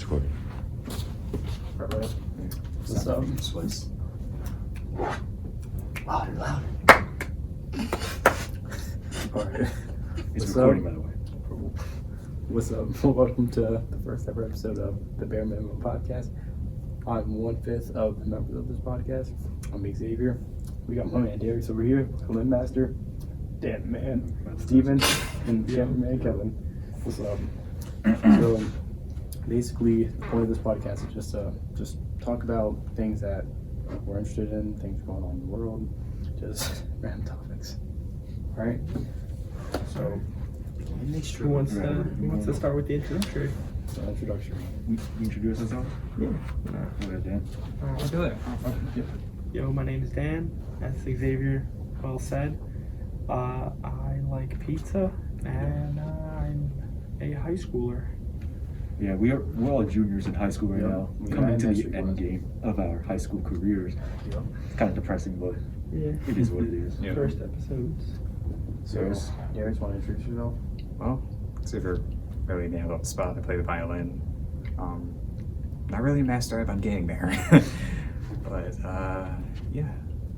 recording. Alright. What's up? Slice. Louder, louder. Alright. It's What's recording, up? by the way. What's up? Welcome to the first ever episode of the Bare Minimum Podcast. I'm 1/5 of the members of this podcast. I'm Xavier. We got my man Darius over here, Lynn Master, Dan Man, Steven, and cameraman Kevin. What's up? So basically, the point of this podcast is just talk about things that we're interested in, things going on in the world, just random topics. All right. So Who wants to start with the introductory? introduction. We introduce ourselves? Yeah. Go ahead, Dan. I'll do it. Yep. Yo, my name is Dan. As Xavier well said, I like pizza, and I'm a high schooler. Yeah, we're all juniors in high school right Yeah. now. We Coming got to next the week, end wasn't it? game of our high school careers. Yep. It's kind of depressing, but Yeah. it is what it is. Yeah. First episodes. So, Darius, want to introduce yourself? Well, super really nailed up the spot. I play the violin. Not really a master, but I'm getting there. But yeah,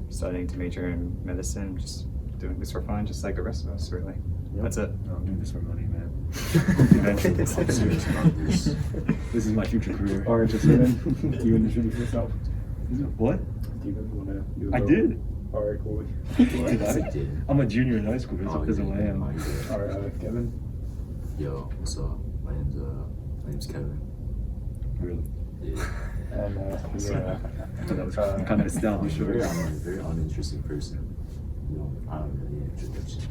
studying to major in medicine, just doing this for fun, just like the rest of us, really. Yep. That's it. I'm doing this for money, man. I'm serious about this. This is my future career. All right, so Steven, you introduce yourself. What? Steven, you want to do a I little- did. All right, cool. Did Yes, I? I did. I'm a junior in high school. That's yeah, who I am. you did. All right, Kevin. Yo, what's up? My name's Kevin. Really? Yeah. And yeah, That was kind of established I'm already. a very uninteresting person. You know, I don't really need introduction.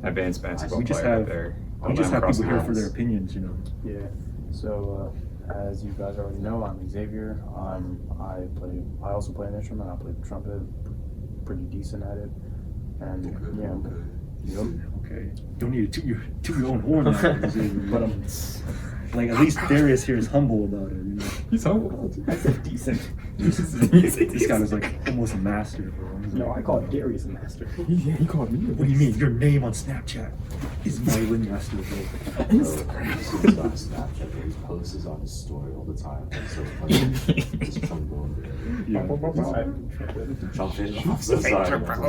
Advanced basketball We just player have- there. We just have Cross people here for paths. their opinions, you know. yeah. So as you guys already know, I'm Xavier. I also play an instrument. I play the trumpet, pretty decent at it. And yeah, yep. Okay. Don't need to toot your own horn now. But I'm like, at least Darius here is humble about it, you know. He's humble. I said decent. This guy was like almost a master, bro. He's No, like, I call Darius a master. Yeah, he called me. What do you mean? Your name on Snapchat is Violin Master, bro. Bro, he's on Snapchat, but he posts this on his story all the time. It's so funny. It's trombone. Yeah. Trumpet. I'm so sorry. I'm so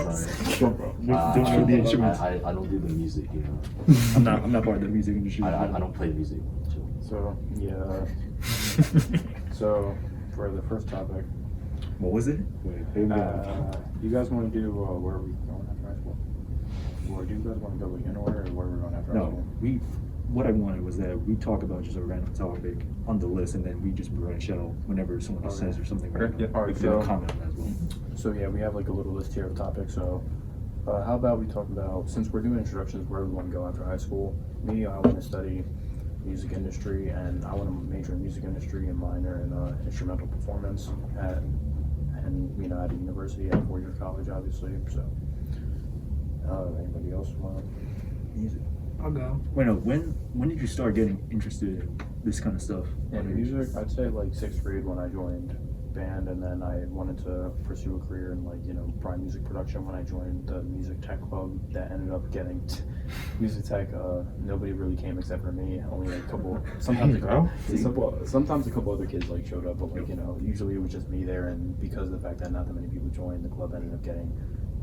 sorry. Don't know the instruments. I don't do the music, you know. I'm not part of the music industry. I don't play music. So yeah. So for the first topic, What was it? Wait, you guys want to do where are we going after high school? Or do you guys want to go like in order, or where we're going after high no, school? what I wanted was that we talk about just a random topic on the list, and then we just branch out whenever someone else says or something. Okay, random. yeah. All right, We can so- comment on that as well. So yeah, we have like a little list here of topics. So how about we talk about, since we're doing introductions, where we want to go after high school? Me, I want to study music industry, and I want to major in music industry and minor in instrumental performance at a university at 4-year college, obviously. So anybody else want? Music. I'll go. Wait, no. When did you start getting interested in this kind of stuff? In music, I'd say like 6th grade when I joined band, and then I wanted to pursue a career in probably music production when I joined the music tech club that ended up getting music tech. Nobody really came except for me. Only like a couple. Sometimes a couple other kids showed up, but usually it was just me there. And because of the fact that not that many people joined, the club ended up getting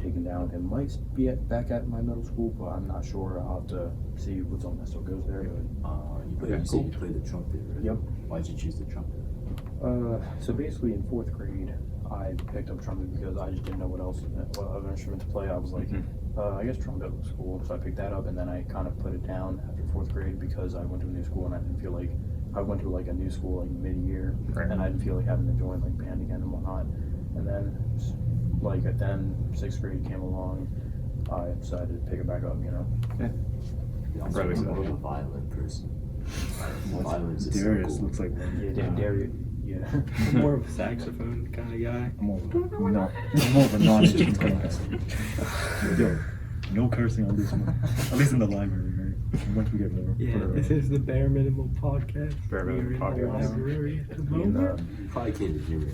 taken down. It might be back at my middle school, but I'm not sure. I'll have to see what's on that still goes there. You said you played the trumpet, right? Yep. Why'd you choose the trumpet? So basically in 4th grade, I picked up trumpet because I just didn't know what other instrument to play. I was like, I guess trumpet was cool, so I picked that up, and then I kind of put it down after 4th grade because I went to a new school and I didn't feel like I went to a new school mid-year, Right. and I didn't feel like having to join band again and whatnot. And then 6th grade came along, I decided to pick it back up. Yeah, I'm Really more of so. a violin person. Violins is so Darius cool. looks like one. Yeah, Darius. Yeah. I'm more of a saxophone kind of guy. I'm more of a non-instrument kind of guy. Yo, no cursing on this one. At least in the library, right? Once we get more. Yeah, this is the Bare Minimum Podcast. Bare Minimum We are in the Podcast. library at the And, moment. You probably can't even hear me.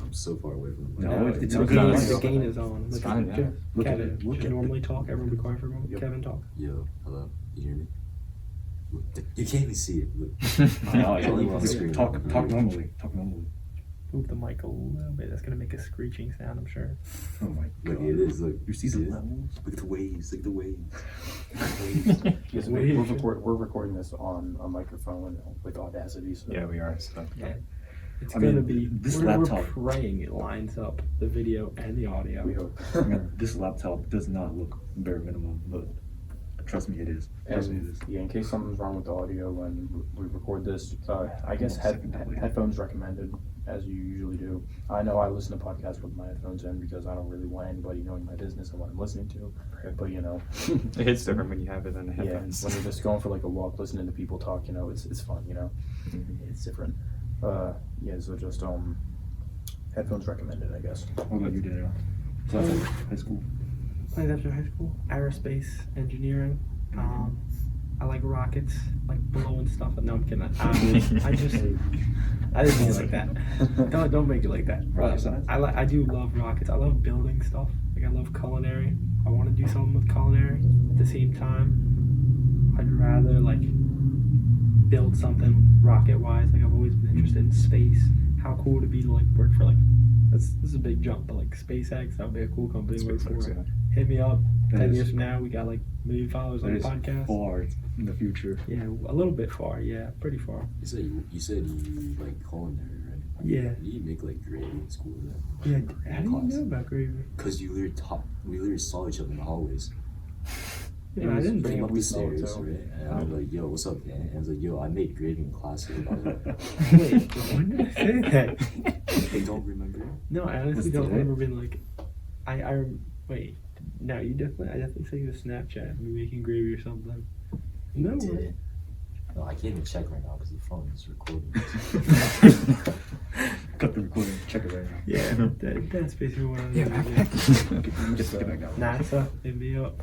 I'm so far away from the mic. No, it's the okay. gain, Nice. the gain is on. It's Look fine, at yeah. Look at Kevin. it. Look Should at normally talk. Everyone be quiet for a moment. Yep. Kevin, talk. Yo, hello. You hear me? You can't even see it. Look. No, It's only on the screen. talk normally. Talk normally. Move the mic a little bit. That's gonna make a screeching sound, I'm sure. Oh my Look, god. it is. Look, You see the it? levels? Look at the waves. Look at the waves. Yes, we're recording this on a microphone with Audacity. So Yeah, we are. So. Yeah. It's I gonna mean, be. this we're laptop- praying it lines up the video and the audio. we hope. I mean, this laptop does not look bare minimum, but trust me, it is. Trust me, it is. And yeah, in case something's wrong with the audio when we record this, I guess Second delay. headphones recommended, as you usually do. I know I listen to podcasts with my headphones in because I don't really want anybody knowing my business and what I'm listening to. But you know, It hits different when you have it in the yeah, headphones. when you're just going for like a walk, listening to people talk, you know, it's fun. You know, Mhm. it's different. Yeah, so just headphones recommended, I guess. What about you, Daniel? So that's like high school. Right after high school, aerospace engineering. I like rockets, like blowing stuff. No, I'm kidding. I didn't mean it like that. Don't make it like that. Rocket But science? I do love rockets. I love building stuff. Like I love culinary. I want to do something with culinary. At the same time, I'd rather like build something rocket wise. Like I've always been interested in space. How cool would it be to like work for like this is a big jump, but like SpaceX, that would be a cool company to work SpaceX, for. yeah. Hit me up. That 10 is- years from now, we got like 1 million followers on That the is podcast. far in the future. Yeah, a little bit far. Yeah, pretty far. You said you like culinary, right? Yeah. You make like gravy in school then. Yeah, how do you know about gravy? Because we literally saw each other in the hallways. Yeah, I didn't bring Came up up the we saw it stairs, too. right? And I was like, yo, what's up, man? And I was like, yo, I made gravy in class. I was like, Wait, when did I say that? they don't remember. No, I honestly What's don't today? remember being like, wait. No, I definitely saw you a Snapchat, me making gravy or something. You No. did. No, I can't even check right now because the phone is recording. Cut the recording. Check it right now. Yeah, that's basically what I'm Yeah, doing. Just get back out. NASA, hit me up.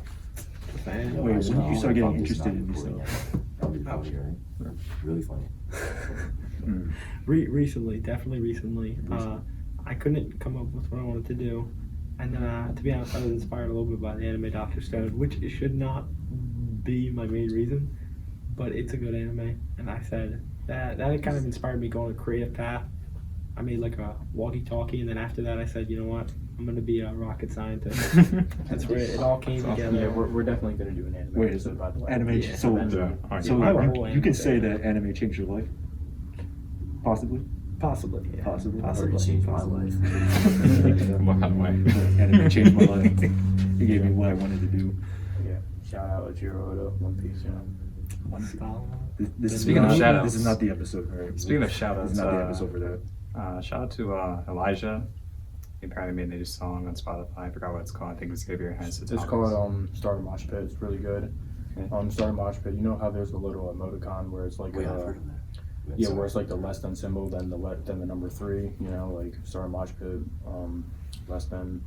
Man, Wait, when Actually, did you start getting I'm just interested not in this recording stuff? yet. That'd be funny, right? Really funny. Mm. Recently, definitely recently. I couldn't come up with what I wanted to do. And then, to be honest, I was inspired a little bit by the anime Dr. Stone, which it should not be my main reason, but it's a good anime. And I said that kind of inspired me going a creative path. I made like a walkie-talkie, and then after that, I said, you know what? I'm gonna be a rocket scientist. That's where it all came together. Yeah, we're definitely gonna do an anime Wait, episode, by the way. Anime. Yeah, so, eventually. so Yeah, I have a whole you can anime say thing. that anime changed your life. Possibly. Possibly, yeah. Possibly. Already changed my life. What way? Anime changed my life. It gave me what I wanted to do. Yeah, shout out Jiro Oda, One Piece, you know. This is Speaking of not, shout-outs. this is not the episode, right? Speaking of shout-outs, this is not the episode for that. Shout out to Elijah. He apparently made a new song on Spotify. I forgot what it's called. I think Xavier has it. It's called Star Mosh Pit. It's really good. Okay. Star Mosh Pit. You know how there's the little emoticon where it's like Wait, I've heard of that. Wait, yeah, sorry. where it's like the less than symbol, then the number 3. You know, like Star Mosh Pit, less than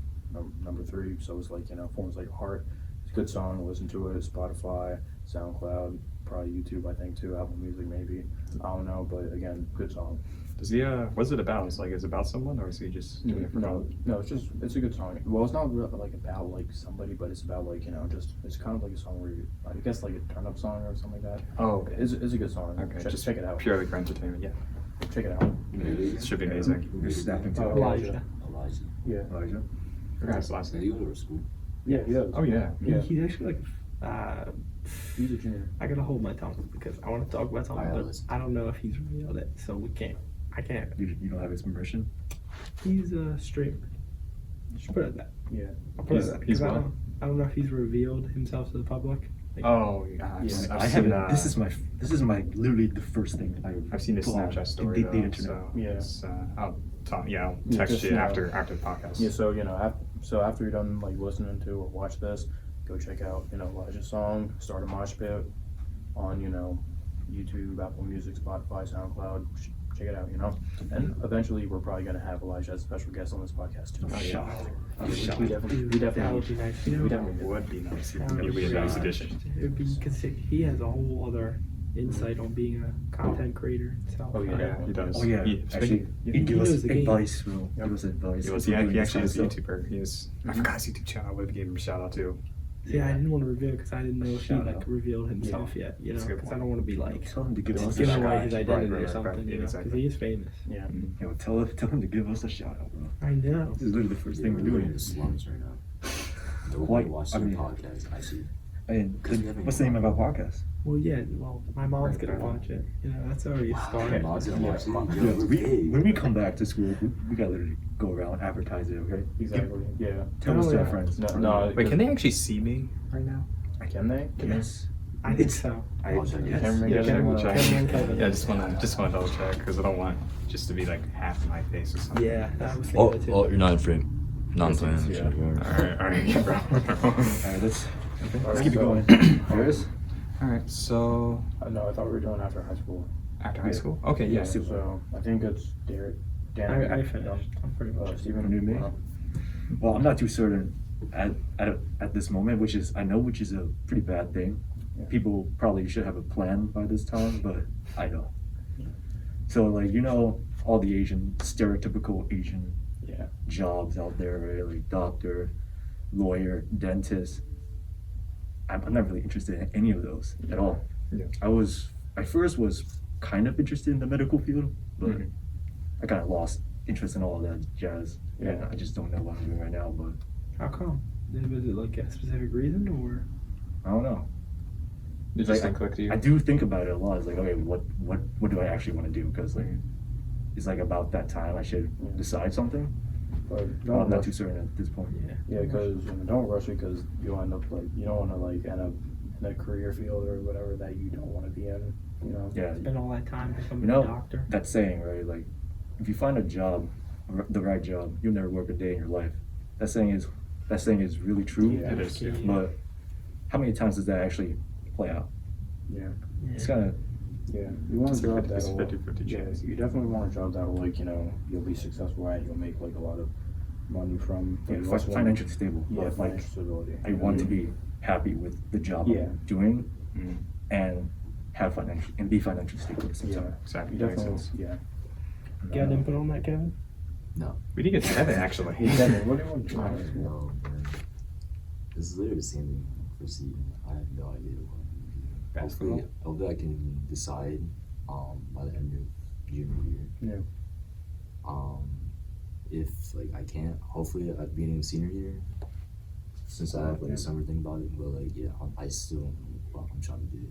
number 3. So it's like, you know, forms like a heart. It's a good song. Listen to it. Spotify, SoundCloud, probably YouTube. I think too. Apple Music maybe. I don't know, but again, good song. Does he? What's it about? Is it about someone, or is he just doing it for fun? No, it's a good song. Well, it's not really like about like somebody, but it's about like, you know, just it's kind of like a song where you, I guess like a turn up song or something like that. Oh, okay. It's a good song. Okay, just check it out. purely for entertainment. Yeah, Check it out. it should be amazing. You're snapping to Elijah. Elijah. Yeah. Elijah. Forgot his last Did name. he go to school? Yeah, he does. Oh yeah. Yeah. He's actually like, He's a junior. I gotta hold my tongue because I want to talk about something, Alright, but listen. I don't know if he's revealed it, so we can't. I can't. You don't have his permission. He's a streamer. Just put it at that. Yeah. I'll put it He's- at that. he's 'cause what? I don't know if he's revealed himself to the public. Like, Oh yeah. Yeah, I've I seen, haven't. This is my literally the first thing I've seen his put on Snapchat story the though, internet. so Yeah. it's, I'll talk. Yeah, I'll Yeah, text just, you you know, after the podcast. Yeah, so, you know, after you're done, like, listening to or watch this, go check out, you know, Elijah's song, Start a Mosh Pit, on, you know, YouTube, Apple Music, Spotify, SoundCloud. Check it out, you know. And eventually, we're probably going to have Elijah as a special guest on this podcast, too. I'm shocked. We I'm shocked. definitely that would be nice. You know, we definitely It would be nice. that It would would be a be nice nice. addition. It would be because he has a whole other insight on being a content creator itself. Oh, yeah. Yeah, he does. Oh yeah, actually, he gave us knows the game. advice, bro. Give us advice. He was. He actually is a YouTuber. He is. I forgot his YouTube channel. I would have given him a shout out to. See, I didn't want to reveal because I didn't know if he Shout like out. revealed himself yet. You know, That's a good because I point. don't want to be like Tell him to give us a giving shout away out. his identity or right, something. right, You know, because exactly. he is famous. Yeah. Yo, tell him to give us a shout out, bro. I know. This is literally the first thing we're in doing. the slums right now. Nobody Like, watches I your mean- podcast. I see. And Because we haven't what's the name of our podcast? Well, yeah. Well, my mom's gonna watch it. You know, that's already a Wow, start. Mom's gonna watch it. Mom- Yo, Yeah, we're we, big. when we come back to school, we gotta literally go around advertise it, okay? Exactly. Yeah. Tell us to yeah. our friends. No. Wait, can they actually see me right now? Can they? Yes. I think so. I'll check it. Cameron, Yeah, Cameron, we'll check. Cameron and Kevin. Yeah, just wanna double check because I don't want just to be like half of my face or something. Yeah, I was thinking that too. you're not in frame. No, I'm playing. Yeah. All right, bro. Alright, let's Alright, keep it so- going. Yours? All right, so No, I thought we were doing after high school. after high school. Okay, yeah. So I think it's Derek. Dan. I finished. I'm pretty much. Stephen. You me? Well, I'm not too certain at this moment, which is a pretty bad thing. Yeah. People probably should have a plan by this time, but I don't. So like all the stereotypical Asian Yeah. jobs out there, right? Like doctor, lawyer, dentist. I'm not really interested in any of those at all. Yeah. I first was kind of interested in the medical field, but Mhm. I kind of lost interest in all of that jazz. Yeah. And I just don't know what I'm doing right now, but How come? Was it like a specific reason or? I don't know. Did Like, just click to you? I do think about it a lot. It's like, okay, what do I actually want to do? Because like, it's like about that time I should decide something. But Well, I'm not rush. too certain at this point. Yeah. Yeah, because don't rush it because you'll end up you don't want to end up in a career field or whatever that you don't want to be in. You know. Yeah, Spend all that time becoming You know- a doctor. that saying, right? Like, if you find a job, the right job, you'll never work a day in your life. That saying is really true. Yeah. It is. Yeah. But how many times does that actually play out? Yeah. It's kind of Yeah. You want a job It's that'll. 50-50 Yeah. chance. You definitely want a job that'll you'll be successful at. You'll make a lot of money from. But you also want- financially stable. Yeah, But, like, financial stability. I want to be happy with the job Yeah. I'm doing Mhm. and be financially stable at the same Yeah. time. Exactly. You That makes definitely. sense. Yeah. You got input on that, Kevin? No. We did get 7 actually. Hey, Devin, what do you want to I do? don't know, man. This is literally the same thing for season. I have no idea what I'm gonna do. Basketball? Hopefully I can decide by the end of junior year. Yeah. If like I can't, hopefully at the beginning of senior year, since I have like Yeah. a summer thing about it, but like yeah, I still don't know what I'm trying to do.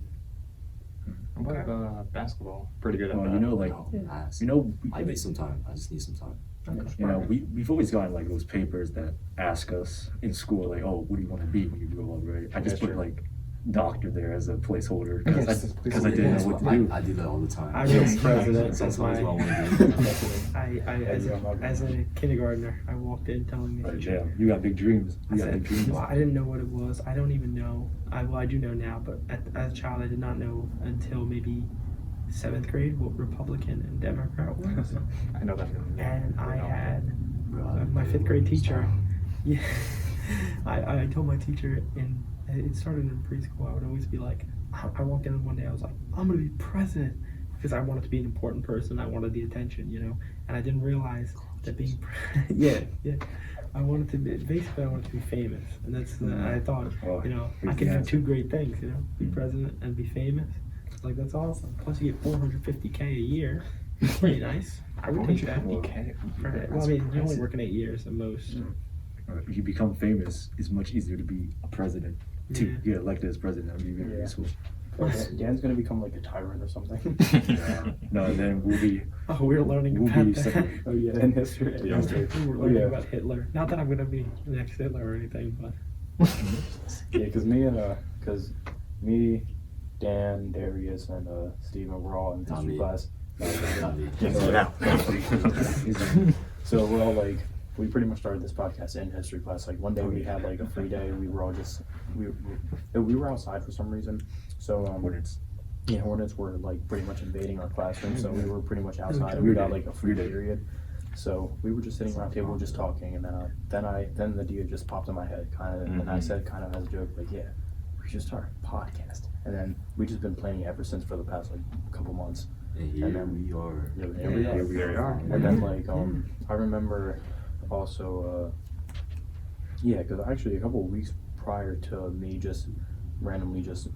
What about basketball? Pretty good at Well, that. like, No, ask. we, I need some time. I just need some time. we've always gotten like those papers that ask us in school, like, oh, what do you want to be when you grow up, right? I just Yeah, put sure. like doctor there as a placeholder Yes, because I didn't know what to do. I do that all the time. I That's- was president. That's That's always my. what I want to do. As a kindergartner, I walked in telling me. Like, damn, you got big dreams. I You got said, big dreams. well, I didn't know what it was. I don't even know. I do know now, but as a child, I did not know until maybe 7th grade what Republican and Democrat was. I know that. And I had Bro, my 5th grade teacher. Yeah, I told my teacher, and it started in preschool. I would always be like, I walked in one day, I was like, I'm gonna be president because I wanted to be an important person. I wanted the attention, and I didn't realize that being, yeah. I wanted to be, basically, I wanted to be famous, and that's, I thought, Well, I here's can the do answer. 2 great things, be president and be famous. Like, that's awesome. Plus, you get $450K a year. That's pretty nice. I would take that. Well, I mean, you're only working 8 years at most. You become famous, it's much easier to be a president. To Yeah. get elected as president, that would be very Yeah. useful. Dan's gonna become like a tyrant or something. No, then we'll be Oh, we're learning We'll about be that. second. Oh yeah, in history. Yeah. We were learning about Hitler. Not that I'm gonna be the next Hitler or anything, but Yeah, because me, Dan, Darius, and Steven were all in Not history me. class. Not me. So we're all we pretty much started this podcast in history class. Like one day we had like a free day. We were all just we were outside for some reason. So Hornets. yeah, hornets were like pretty much invading our classroom. So we were pretty much outside. Weird We got day. like a free period. So we were just sitting around table just talking, and then the idea just popped in my head, kind of, and I Mhm. said kind of as a joke, like, yeah, we should start a podcast. And then we just been playing it ever since for the past like couple months. And here And then- we are. Yeah, Yeah, here we are. here we are. And then I remember also, yeah, because actually a couple of weeks prior to me just randomly just,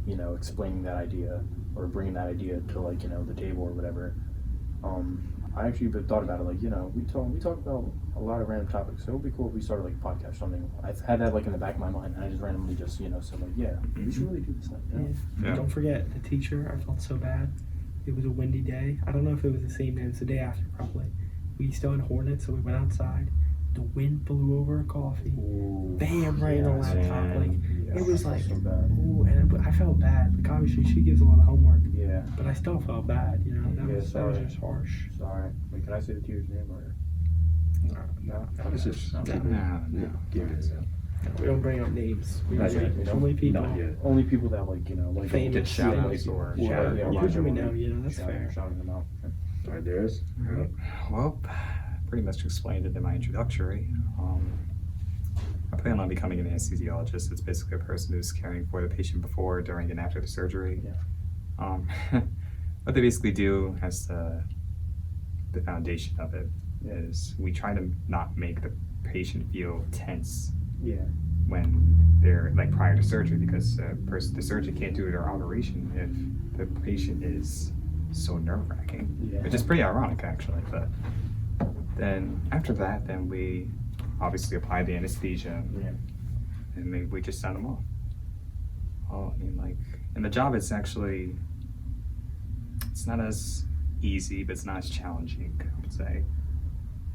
you know, explaining that idea or bringing that idea to, like, you know, the table or whatever. I actually thought about it, like, you know, we talk about a lot of random topics, so it would be cool if we started like a podcast or something. I've had that like in the back of my mind, and I just randomly just, you know, said like, yeah, we should really do this thing. You know? Yeah. Don't forget the teacher. I felt so bad. It was a windy day. I don't know if it was the same day. It was the day after, probably. We still had hornets, so we went outside. The wind blew over a coffee. Bam! Right on the laptop. Like it was like, so bad. ooh, and I felt bad. Like obviously she gives a lot of homework, Yeah. but I still felt bad. You know, that Yeah, was sorry. just harsh. Sorry. Wait, can I say the teacher's name or? No, It's just No. give it. we don't bring up names. We Not don't yet. bring only people. Not yet. Only people that like, you know, like Famous, Get shout yeah, outs or yeah, shout yeah, out. Who do we know? watch You know, that's shouting- fair. Shouting them out. All right, Darius. Alright. Well, pretty much explained it in my introductory. I plan on becoming an anesthesiologist. It's basically a person who's caring for the patient before, during, and after the surgery. Yeah. What they basically do as the foundation of it is we try to not make the patient feel tense Yeah. when they're like prior to surgery, because the surgeon can't do their operation if the patient is so nerve-wracking, Yeah. which is pretty ironic actually. But then after that, then we obviously apply the anesthesia, Yeah. and then we just send them off. And the job is actually, it's not as easy, but it's not as challenging, I would say.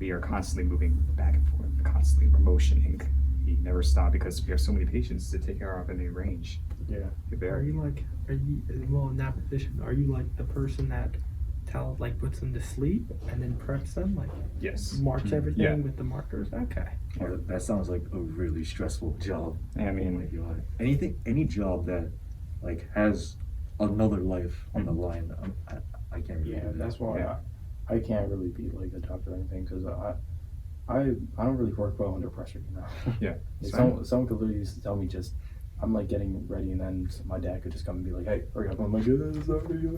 We are constantly moving back and forth, constantly motioning. We never stop because we have so many patients to take care of in the range. Yeah. It Are varies. you like, well, in that position, are you like the person that puts them to sleep and then preps them, like Yes. marks everything Yeah. with the markers? Okay. Oh, that sounds like a really stressful job. I Oh my mean, god. Any job that like has another life on the line, I can't really Yeah, do that. that's why Yeah. I can't really be like a doctor or anything, because I don't really work well under pressure, you know. yeah. Someone could literally used to tell me just, I'm like getting ready, and then my dad could just come and be like, hey, hurry up. I'm like, yeah, sorry.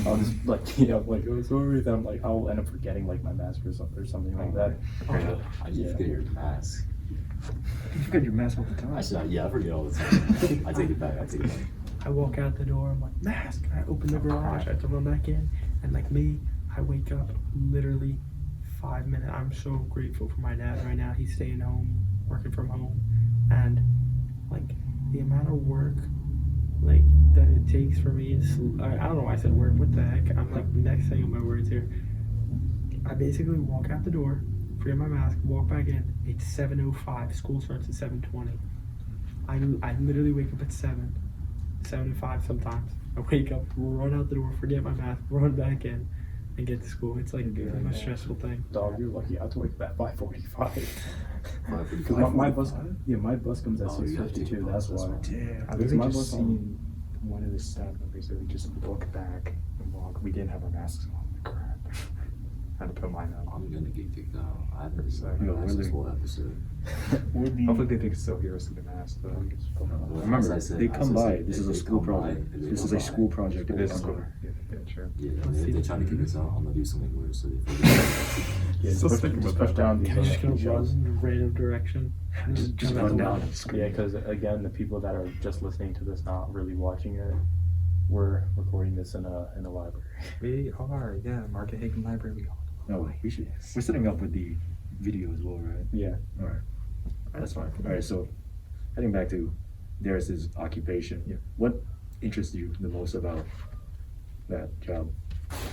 I'll just like, you know, like, oh, sorry. Then I'm like, I'll end up forgetting like my mask or something like that. I need to forget your mask. You forget your mask all the time. I said, yeah, I forget all the time. I take it back. I walk out the door, I'm like, mask. I open the garage, I have to run back in. And like me, I wake up literally 5 minutes. I'm so grateful for my dad right now. He's staying home, working from home. And like the amount of work like that it takes for me is, I don't know why I said work, what the heck. I'm like, next thing on my words here. I basically walk out the door, forget my mask, walk back in. It's 7:05. School starts at 7:20. I literally wake up at 7:05 sometimes. I wake up, run out the door, forget my mask, run back in, and get to school. It's like the most stressful thing. Dog, you're lucky. I have to wake up at 5:45. Because 5:45? my bus comes at Oh, you have to 6:52. take the That's bus, why. that's Damn. I It's literally my just bus seen one of the staff members that we just look back and walk. We didn't have our masks on. Crap. I had to put mine on. I'm gonna get kicked out. I haven't So, seen yo, my really? whole episode. Hopefully they can still hear us in the mask. But Remember, As I said- they as I come by. said, This is they a school come by, project. and they This is come a by. school project. it They is come cool. by. Yeah, true. Yeah, if they're trying to kick us out, I'm gonna do something weird so they forget. Yeah, Still just thinking push about that. down Can I just these go run in a random direction? Just Come out run the down window. and scream. Yeah, because again, the people that are just listening to this, not really watching it, we're recording this in a library. We are, yeah, Market Hagen Library. We are. No, we should. We're setting up with the video as well, right? Yeah. All right. That's fine. All right. So, heading back to Darius's occupation. Yeah. What interests you the most about that job?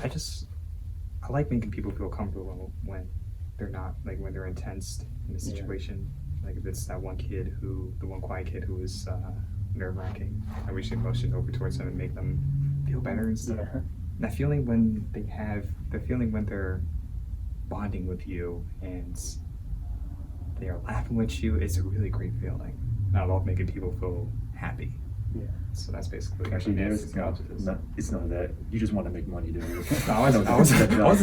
I like making people feel comfortable when they're not, like when they're intense in a Yeah. situation. Like if it's that one kid the one quiet kid who is nerve wracking, I wish they motion over towards them and make them feel better and stuff. Yeah. That feeling when when they're bonding with you and they are laughing with you, it's a really great feeling. And I love making people feel happy. Yeah. So that's basically Actually, what Darius, anesthesiologist is. it's not that. You just want to make money, Darius. I wasn't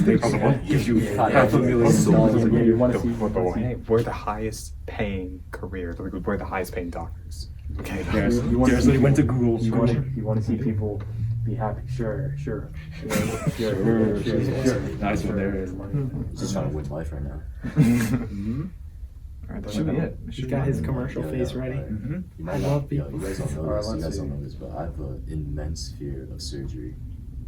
thinking about that. Gives you Yeah, $500,000 a yeah, year. you wanna The- see- we're the highest paying career. We're the highest paying doctors. Okay. Darius, You wanna Darius see went to people- Google. You want to see people be happy? Sure. Sure. Nice one, Darius. Just trying to win life right now. Mhm. Alright, that Should be it. He's got his commercial face ready. Mhm. You I might love not- yo, people. You guys don't know Alright, this. You let's guys see. don't know this, but I have an immense fear of surgery.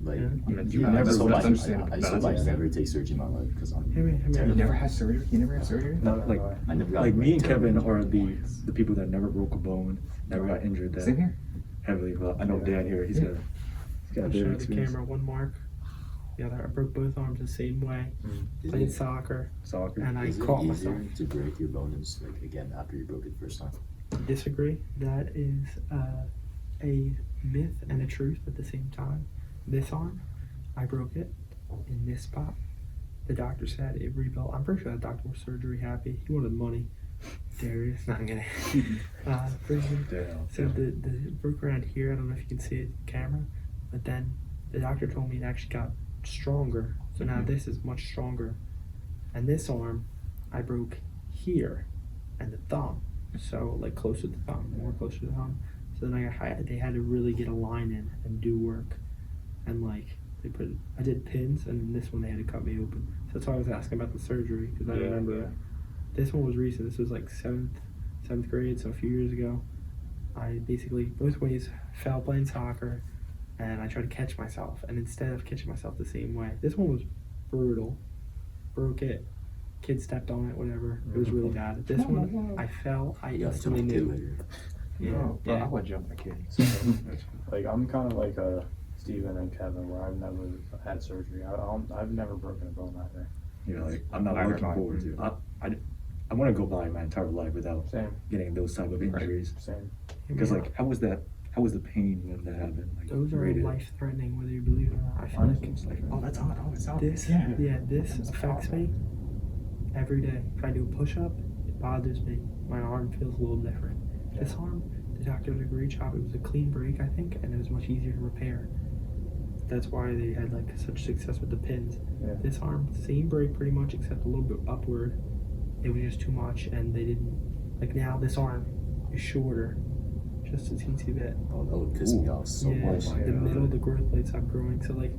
Like, Yeah. I mean, You yeah, never that's would that's have understandable. I No, so that's I understandable. never take surgery in my life because I'm Hey, man, hey, man. You terrified. never had surgery? You never had surgery? Not like I never got like me and Kevin terrible are the injuries. people that never broke a bone, never got injured that Same here. heavily. But I know Yeah. Dan here, he's got I'll a show bit of the experience. camera. One mark. The other. I broke both arms the same way. Is Played it- soccer, Soccer. and I Is it caught easier myself. to break your bones like again after you broke it the first time? Disagree. That is a myth and a truth at the same time. This arm, I broke it in this spot. The doctor said it rebuilt. I'm pretty sure that doctor was surgery happy. He wanted money. Darius, not gonna. Freaking Damn. So the broke around here. I don't know if you can see it in camera, but then the doctor told me it actually got stronger. So now this is much stronger, and this arm, I broke here, and the thumb. So like closer to the thumb, more closer to the thumb. So then they had to really get a line in and do work, and like I did pins, and then this one they had to cut me open. So that's why I was asking about the surgery because I Yeah, remember yeah. this one was recent. This was like seventh grade, so a few years ago. I basically both ways fell playing soccer, and I tried to catch myself. And instead of catching myself the same way, this one was brutal. Broke it. Kid stepped on it. Whatever. It was really bad. This one, I fell. I You got to instantly jump knew. later. No, bro, Yeah. I would jump the kid. So, like, I'm kind of like Steven and Kevin, where I've never had surgery. I've never broken a bone either. You know, like I'm not Neither looking have I. forward to. I want to go by my entire life without Same, getting those type of injuries. same. Because like, how was the pain when that happened? Like, Those are rated? life threatening, whether you believe it or not. I feel like Honestly, It's like, Oh, that's odd. Oh, it's odd. this, this affects me every day. If I do a push up, it bothers me. My arm feels a little different. This arm, the doctor did a great job. It was a clean break, I think, and it was much easier to repair. That's why they had like such success with the pins. Yeah. This arm, same break pretty much, except a little bit upward. It was just too much, and they didn't like. Now this arm is shorter, just a teensy bit. Oh, that would piss me off so Yeah, much. the middle, the growth plates stop growing. So like,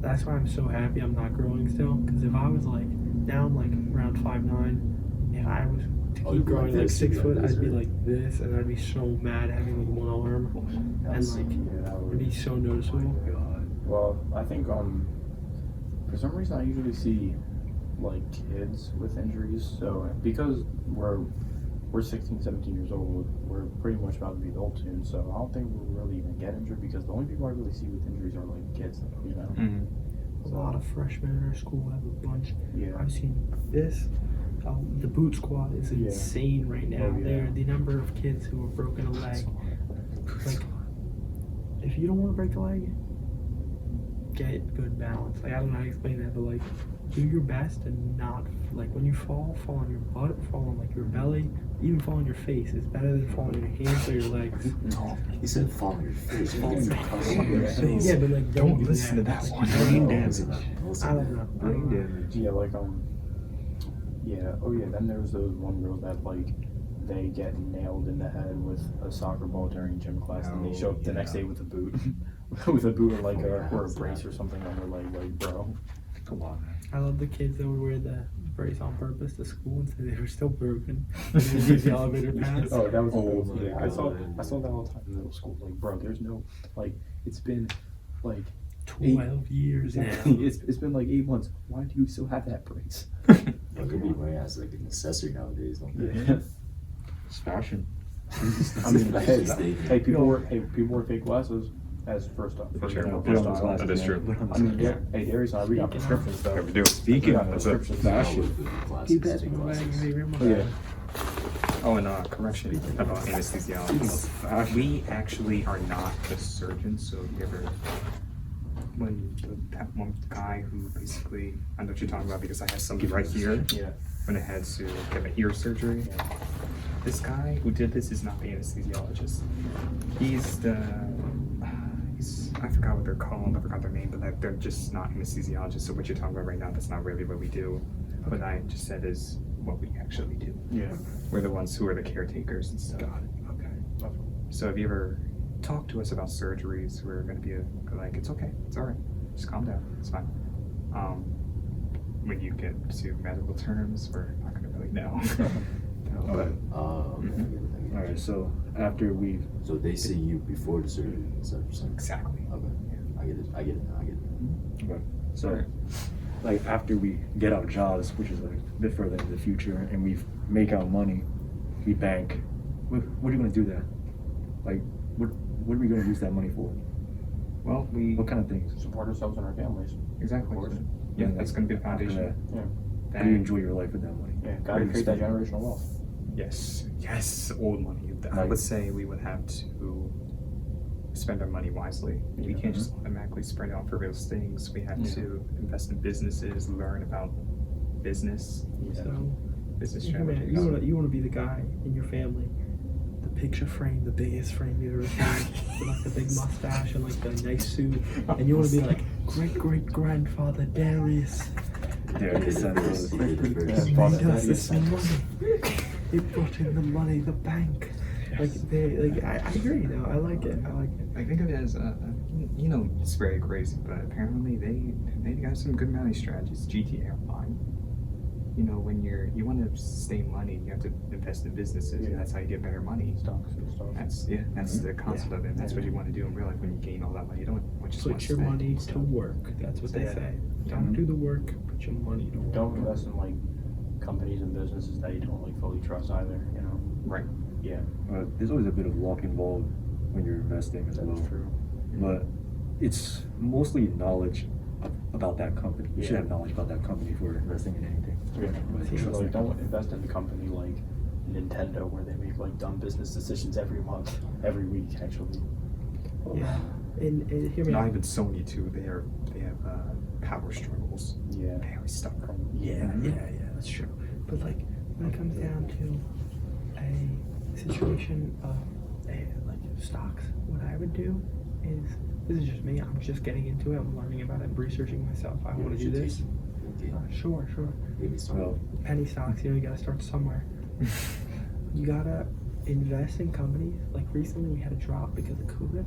that's why I'm so happy I'm not growing still. Because if I was like, now I'm like around 5'9". If I was to Oh, keep you'd be like growing like this, 6 you'd be foot, like this, I'd be right? like this, and I'd be so mad having like one arm, and That's like Yeah, that it'd would. be so noticeable. Well, I think for some reason I usually see like kids with injuries. So because we're 16, 17 years old, we're pretty much about to be adult soon. So I don't think we'll really even get injured because the only people I really see with injuries are like kids, you know. A lot of freshmen in our school have a bunch. Yeah. I've seen this. The boot squad is Yeah. insane right now. Oh, yeah. The number of kids who have broken a leg. Like, if you don't want to break a leg, get good balance. Like, I don't know how to explain that, but like, do your best and not like when you fall on your butt, fall on like your belly, even fall on your face. It's better than fall on your hands or your legs. He said fall on your face. Fall on your face. Yeah, but like, don't listen to that one. Brain Don't damage. listen to that. Listen I to don't that. know. I don't know. damage. Yeah, like yeah. Oh yeah. Then there was those one girls that like they get nailed in the head with a soccer ball during gym class, and they show up the next day with a boot, with a boot or like or a brace or something on their leg. Like, bro. Come on, man. I love the kids that would wear the brace on purpose to school and say they were still broken. And they use the elevator pass. Oh, that was Oh the my yeah. I saw God. that all the time in middle school. Like, bro, there's no like. It's been like 12 years now. exactly. It's been like 8 months. Why do you still have that brace? It could be wearing as like an accessory nowadays, don't they? Yeah. It's fashion. I mean, hey, Hey, people wear fake glasses as first off. Sure. you know, Put on first those off. glasses, That is man. true. Put on those I mean, glasses. yeah. Hey, Darius and I, we got Speaking prescriptions though. Yeah, we do. Speaking Yeah, of prescriptions. fashion, You pass me by and you remember. Oh, yeah. Oh, and correction about anesthesiologists. We actually are not the surgeons, so if you ever, that one guy who basically, I know what you're talking about because I have somebody right here Yeah. when I had to get my ear surgery. This guy who did this is not the anesthesiologist. I forgot what they're called, I forgot their name, but they're just not anesthesiologists. So what you're talking about right now, that's not really what we do. What I just said is what we actually do. Yeah. We're the ones who are the caretakers and stuff. Got it. Okay. So if you ever talk to us about surgeries, we're going to be like, it's okay, it's all right, just calm down, it's fine. When you get to medical terms, we're not going to really know. know. Okay. Okay, I get it, I get it. All right. So after we, So they see you before the surgery, is that what you're saying? Exactly. Okay, I get it, I get it now, I get it. okay, so like after we get our jobs, which is like a bit further in the future, and we make our money, we bank. What are you gonna do then? Like, what are we gonna use that money for? Well, we What kind of things? Support ourselves and our families. exactly. Of course. Yeah, And, that's like, going to be the after foundation. Yeah. How do you enjoy your life with that money? Yeah, What gotta do you create that spend? generational wealth. Yes, old money. I Like- would say we would have to spend our money wisely. We can't just automatically spread it out for those things. We have Yeah. to invest in businesses, learn about business, So, business you strategies. want to be the guy in your family, the picture frame, the biggest frame you've ever seen, with like the big mustache and like the nice suit, and you want to be like great grandfather Darius. There it is. First, you did it Yeah, first. father Made us Darius. this money. He brought in the money, the bank. Like I agree though. I like it. I think of it as it's very crazy, but apparently they got some good money strategies. GTA Online. You know, when you want to stay money, you have to invest in businesses, Yeah. and that's how you get better money. Stocks and stuff. That's the concept of it. That's what you want to do in real life when you gain all that money. You don't just want Put to your spend. money to work. That's what they Yeah. say. Don't do the work. Put your money to work. Don't invest in like companies and businesses that you don't like fully trust either, you know? Right. Yeah, There's always a bit of luck involved when you're investing as well. that's true. But it's mostly knowledge about that company. You should Yeah. have knowledge about that company for investing in anything. Yeah, But so, trust like, that don't invest in a company like Nintendo where they make like dumb business decisions every month, every week actually. Yeah. And hear me Not out. even Sony too. They have power struggles. Yeah. They always stuck. Yeah, that's true. But like when it comes down to a situation of like stocks, what I would do is this is just me. I'm just getting into it. I'm learning about it. I'm researching myself. I want to do this. Okay, Sure. maybe some. Well, Penny stocks. You gotta start somewhere. You gotta invest in companies. Like recently, we had a drop because of COVID.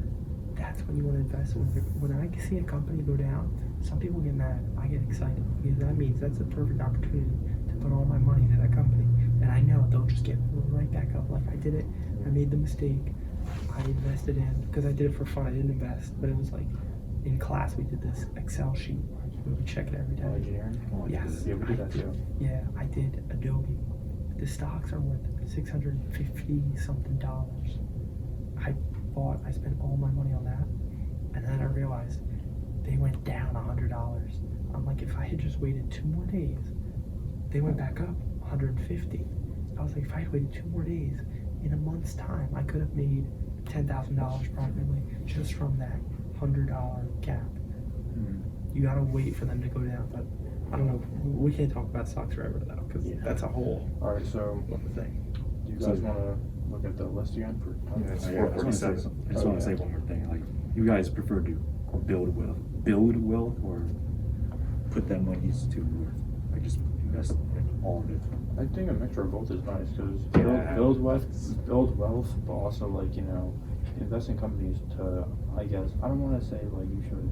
That's when you want to invest. When I see a company go down, some people get mad. I get excited because that means that's a perfect opportunity to put all my money into that company, and I know they'll just get right back up. Like I did it. I made the mistake. I invested in because I did it for fun. I didn't invest, but it was like in class we did this Excel sheet. We would check it every day. Engineering? oh, Yes. Yeah, we did that too. Yeah, I did Adobe. The stocks are worth $650 something. I spent all my money on that, and then I realized they went down $100. I'm like, if I had just waited 2 more days, they went back up 150. I was like, if I had waited 2 more days, in a month's time, I could have made $10,000 probably just from that $100 gap. You gotta wait for them to go down, but I don't know. We can't talk about stocks forever though, because Yeah. that's a whole Alright, so other thing. do you guys wanna look at the list again for Yeah, it's I just want to say, 447. I just want to say one more thing. Like, you guys prefer to build wealth, or put that money to work? Like, just invest all of it. I think a mixture of both is nice because Yeah. build wealth, but also like, you know, invest in companies to, I guess, I don't want to say like you should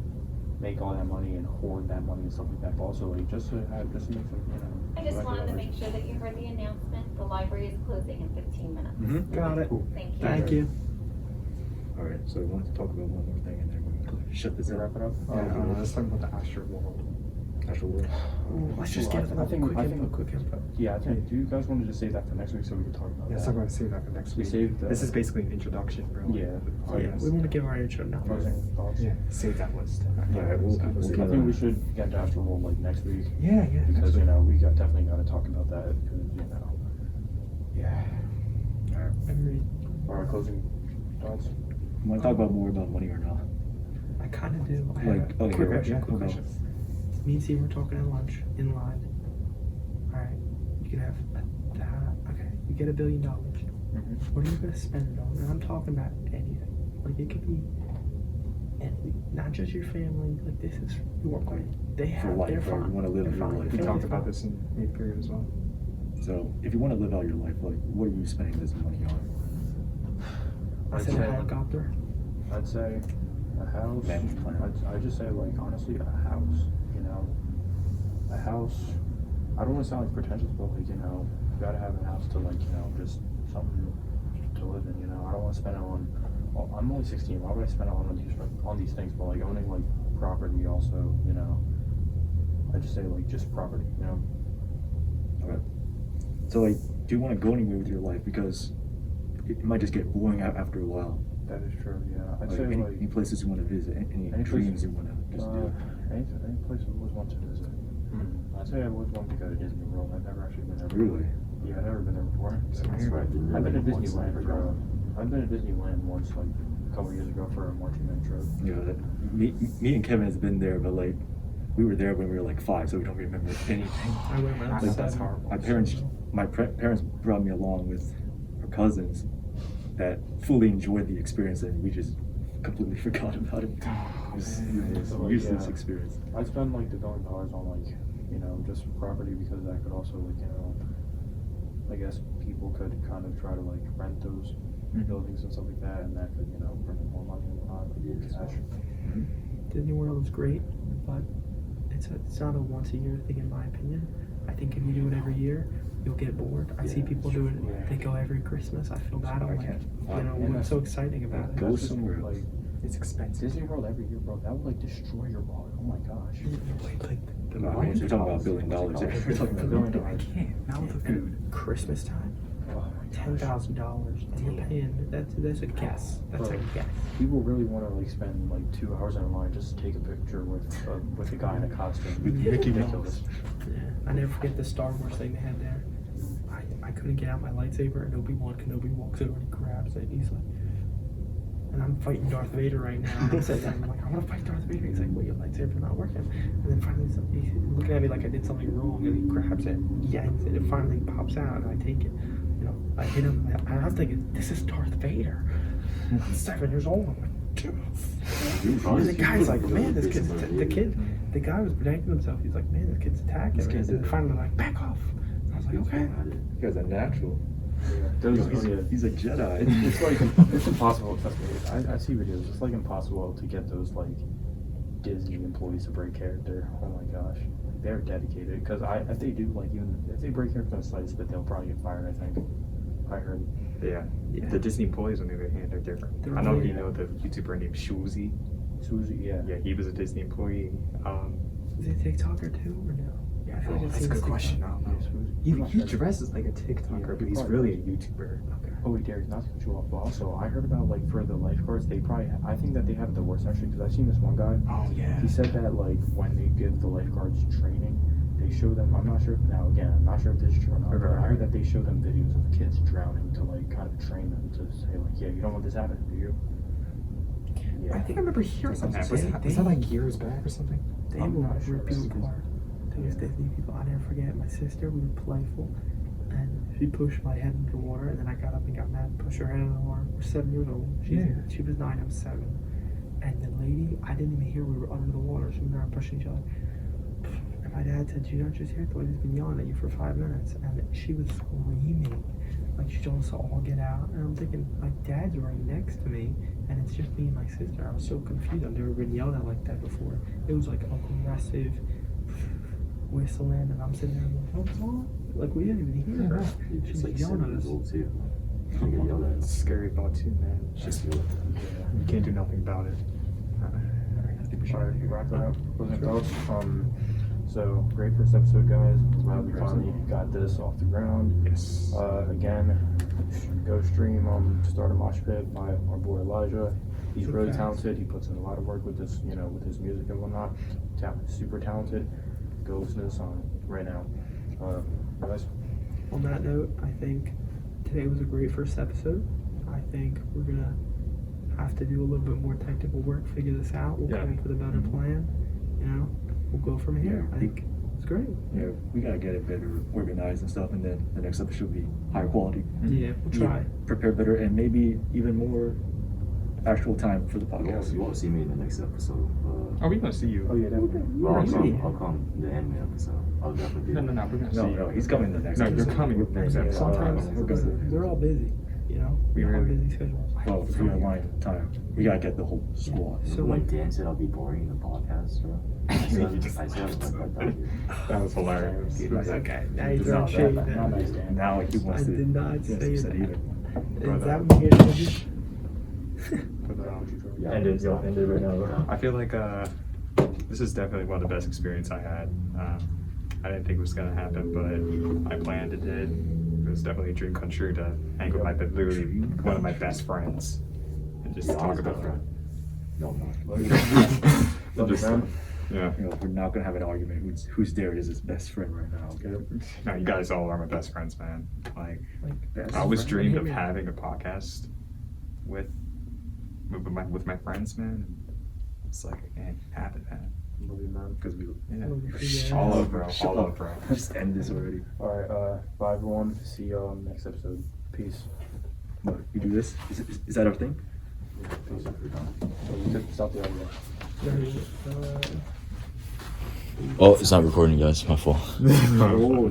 make all that money and hoard that money and stuff like that, but also like just to make some, you know. I just like, wanted to leverage. make sure that you heard the announcement. The library is closing in 15 minutes. Got it. Cool. Thank you. Thank you. All right, so I wanted to talk about one more thing, and then we're gonna shut this To up. wrap it up. Yeah, let's talk about the Astro World. Actual world. Let's just get I think quick info. Yeah, I think. Do you guys want to just save that for next week so we can talk about Yeah, that? so I'm going to save that for next We week. saved This is basically an introduction, really. Yeah. Oh, Yeah, yes. we want to give our intro now. closing thoughts. Yeah, save that list. Yeah, we'll I save think that. we should get to Astroworld like next week Yeah, because you know we definitely got to talk about that because you know. Yeah. All right. Agreed. All right, closing thoughts. You want to talk about more about money or not? I kind of do. I Like, have oh, a yeah, quick right, question. yeah, Quick okay. question. Me and Steve were talking at lunch in line. All right, you can have okay. You get $1 billion. What are you gonna spend it on? And I'm talking about anything. Like it could be, anything. Not just your family. Like this is your money. They have. life, They're right? You fine. wanna live They're your fine. life. We They're talked fine. about this in 8th period as well. So, if you want to live out your life, like, what are you spending this money on? I I'd said a say- helicopter. I'd say a house. Managed plan. I'd just say like honestly a house. You know, a house. I don't want to sound like pretentious, but like you know, gotta have a house to like, you know, just something to live in. You know, I don't want to spend it on. Well, I'm only 16. Why would I spend it on these things? But like owning like property also, you know. I just say like just property, you know. Okay. So like, do you want to go anywhere with your life? Because it might just get boring after a while. That is true. Yeah, I'd Like, say any, like any places you want to visit, any Any dreams place- you want to just do. any place I always want to visit. I'd say I always want to go to Disney World. I've never actually been there. before. Really? Yeah, I've never been there before. That's right. I've been to Once I Disneyland. forgot. I've been to Disneyland once, like a couple years ago for a marching band trip. Yeah, me and Kevin has been there, but like we were there when we were like 5, so we don't remember anything. I went when I was Like, seven. horrible. Parents brought me along with our cousins that fully enjoyed the experience, and we just completely forgot about it. It was So, a like, useless yeah. experience. I'd spend like the $1 billion on like, you know, just property because that could also like, you know, I guess people could kind of try to like rent those buildings and stuff like that, and that could, you know, bring in more money and cash. Disney World is great, but it's not a once a year thing in my opinion. I think if you do it every year, you'll get bored. I see Yeah, people do it. yeah. They go every Christmas. I feel bad. I'm I like, can't. you know, And what's so exciting about it? Go That's just, somewhere else. Like, It's expensive. Disney World every year, bro. That would like destroy your wallet. Oh my gosh. No, I mean, we're talking about $1 billion. We're talking $1 about billion. I can't. Not with the food. Christmas time, Oh my gosh. $10,000, and you're paying. That's a guess. That's a Bro. guess. People really want to like spend like 2 hours in line just to take a picture with a guy in a costume. Mickey Mouse. Ridiculous. Yeah. I never forget the Star Wars thing they had there. I couldn't get out my lightsaber, and Obi-Wan Kenobi walks over and he grabs it. He's like, and I'm fighting Darth Vader right now. And I'm sitting there, and I'm like, I want to fight Darth Vader. He's like, well, your lightsaber's not working. And then finally, he's looking at me like I did something wrong, and he grabs it, yanks it, it finally pops out, and I take it. You know, I hit him, and I'm thinking, this is Darth Vader. I'm 7 years old. I'm like, dude. And the guy's like, man, this kid's the guy was protecting himself. He's like, man, this kid's attacking. This me. kid's And a- finally, like, back off. I was like, okay. You guys are natural. He's a Jedi. It's like it's impossible. Trust me. I see videos. It's like impossible to get those like Disney employees to break character. Oh my gosh, they're dedicated. Because if they do like even if they break character on sites, that they'll probably get fired. I think. I heard. Yeah. Yeah. The Disney employees, on the other hand, are different. They're I don't know if really- you know the YouTuber named Shuzi. Susie. Yeah. Yeah, he was a Disney employee. Is he a TikToker too, or no? Yeah, I feel like I've that's a seen good his question. I TikTok. don't know. Susie. I'm He not sure. dresses like a TikToker, Yeah, but he's probably really a does. YouTuber. Okay. Oh wait, Derek, not to cut you off, but also I heard about like for the lifeguards, they probably I think that they have the worst actually because I've seen this one guy. Oh yeah. He said that like when they give the lifeguards training, they show them. I'm not sure if now again, I'm not sure if this is true or not. But I heard that they show them videos of kids drowning to like kind of train them to say like, yeah, you don't want this happening, do you? Yeah. I think I remember hearing something. They- Was that like years back or something? They I'm were not sure. people apart. Those Yeah. Disney people. I never forget. My sister, we were playful, and she pushed my head into the water, and then I got up and got mad and pushed her head into the water. We're 7 years old. She was 9. I was 7. And the lady, I didn't even hear we were under the water, so we were pushing each other. And my dad said, "Did you not just hear it? The lady's been yelling at you for 5 minutes," and she was screaming. Like she told us to all get out, and I'm thinking, my dad's right next to me, and it's just me and my sister. I was so confused. I've never been yelled at like that before. It was like aggressive whistling, and I'm sitting there like, what's wrong? Like we didn't even hear her. She It's was like yelling 7 at us. years old too. You get yelled at. It's scary thought too, man. It's just you can't do nothing about it. Alright, wrap it up. Closing thoughts. So great first episode, guys. Glad we finally got this off the ground. Yes. Again, go stream Start a Mosh Pit by our boy Elijah. He's really talented. He puts in a lot of work with this, you know, with his music and whatnot. Super talented. Go listen to the song right now. Guys, On that note, I think today was a great first episode. I think we're gonna have to do a little bit more technical work, figure this out. We'll come up with a better plan. You know, we'll go from here. Yeah, I think it's great. Yeah, we gotta get it better organized and stuff, and then the next episode will be higher quality. Yeah, we'll try. Prepare better, and maybe even more actual time for the podcast. You won't see me in the next episode. Are we gonna see you? oh yeah, definitely. Well, I'll Yeah. come. I'll come in the anime episode. I'll definitely be No, there. we're gonna No, see you. no, he's coming the next No, episode. you're coming with next Yeah, episode. Sometimes we're gonna- they're all busy. you know, We all really- busy schedules. Well, if we're aligned time, we gotta get the whole squad. So When like, Dan said I'll be boring in the podcast, bro. I said like that. That was hilarious. okay, now you're It's throwing not shade. that bad. Not Now. nice, Dan. Now he wants I to. did not he wants say to set that. even. Is that what you're gonna do? Yeah, End it, yo, end it right now. I feel like this is definitely one of the best experience I had. I didn't think it was gonna happen, but I planned it did. It was definitely a dream come true to hang with literally one of my best friends and just Yeah, talk honest about best friend. No, I'm not. And just, man. yeah. You know, we're not gonna have an argument. Who's there is his best friend right now. Okay. No, you guys all are my best friends, man. Like Best I always friend. dreamed of Hear me out. having a podcast with my friends, man. It's like it can't happen, man. Because we Yeah. All over, bro. All over, bro. just end this already. All right, bye everyone. See y'all on the next episode. Peace. What, you do this? Is that our thing? Peace. So you took stop the audio. Oh, it's not recording, guys. My fault. Oh,